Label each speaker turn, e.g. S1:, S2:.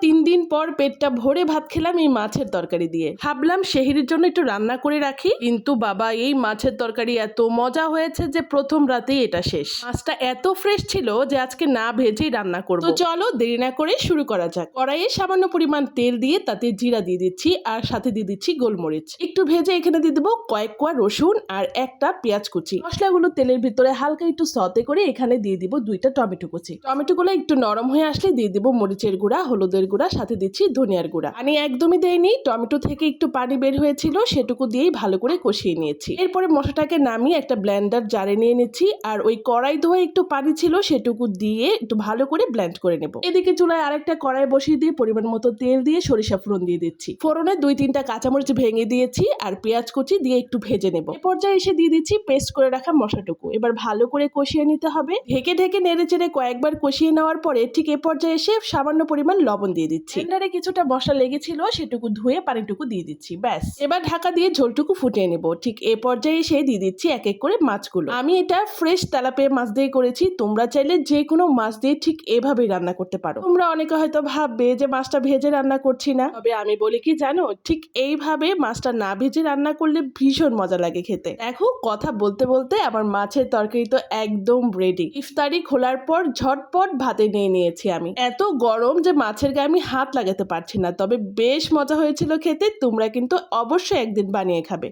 S1: 3 দিন পর পেটটা ভরে ভাত খেলাম এই মাছের তরকারি দিয়ে। ভাবলাম সেহরির জন্য একটু রান্না করে রাখি, কিন্তু বাবা এই মাছের তরকারি এত মজা হয়েছে যে প্রথম রাতেই এটা শেষ। মাছটা এত ফ্রেশ ছিল যে আজকে না ভেজেই রান্না করব। তো চলো দেরি না করে শুরু করা যাক। কড়াইয়ে সামান্য পরিমাণ তেল দিয়ে তাতে জিরা দিয়ে দিচ্ছি আর সাথে দিয়ে দিচ্ছি গোলমরিচ। একটু ভেজে এখানে দিয়ে দেবো কয়েক কোয়া রসুন আর একটা পেঁয়াজ কুচি। মশলাগুলো তেলের ভিতরে হালকা একটু সতে করে এখানে দিয়ে দিব 2টা টমেটো কুচি। টমেটোগুলো একটু নরম হয়ে আসলে দিয়ে দিব মরিচের গুঁড়া, হলুদের গুঁড়া, সাথে দিচ্ছি ধনিয়ার গুঁড়া। পানি একদমই দেয়নি, টমেটো থেকে একটু পানি বের হয়েছিল, সেটুকু দিয়েই ভালো করে কষিয়ে নিয়েছি। এরপরে মশলাটাকে নামিয়ে একটা ব্লেন্ডার জারে নিয়ে নিচ্ছি আর ওই কড়াই ধোয়া একটু পানি ছিল সেটুকু দিয়ে একটু ভালো করে ব্লেন্ড করে নেব। এদিকে চুলায় আরেকটা কড়াই বসিয়ে দিয়ে পরিমাণ মতো তেল দিয়ে সরিষা ফোড়ন দিয়ে দিচ্ছি। ফোড়নে 2-3টা কাঁচামরিচ ভেঙে দিয়েছি আর পেঁয়াজ কুচি দিয়ে একটু ভেজে নেব। এ পর্যায়ে এসে দিয়ে দিচ্ছি পেস্ট করে রাখা মশলাটুকু। এবার ভালো করে কষিয়ে নিতে হবে। ঢেকে ঢেকে নেড়ে চেড়ে কয়েকবার কষিয়ে নেওয়ার পরে ঠিক এ পর্যায়ে এসে সামান্য পরিমাণ লবণ দিয়ে দিচ্ছি। ব্লেন্ডারে কিছুটা মশলা লেগেছিল সেটুকু ধুয়ে পানিটুকু দিয়ে দিচ্ছি। ব্যাস, এবার ঢাকা দিয়ে ঝোলটুকু ফুটিয়ে নেব। ঠিক এ পর্যায়ে এসে দিয়ে দিচ্ছি এক এক করে মাছগুলো। আমি এটা ফ্রেশ তেলাপিয়া মাছ দিয়ে করেছি, তোমরা চাইলে যে কোনো মাছ দিয়ে ঠিক এভাবেই রান্না করতে পারো। তোমরা অনেকে হয়তো ভাববে যে মাছটা ভেজে রান্না করছি না, তবে আমি বলি কি জানো, ঠিক এইভাবে মাছটা না ভেজে রান্না করলে ভীষণ মজা লাগে খেতে। দেখো কথা বলতে বলতে আমার মাছের তরকারি তো একদম রেডি। ইফতারি খোলার পর ঝটপট ভাতে নিয়ে নিয়েছি আমি। এত গরম যে মাছের গায়ে আমি হাত লাগাতে পারছি না, তবে বেশ মজা হয়েছিল খেতে। তোমরা কিন্তু অবশ্যই একদিন বানিয়ে খাবে।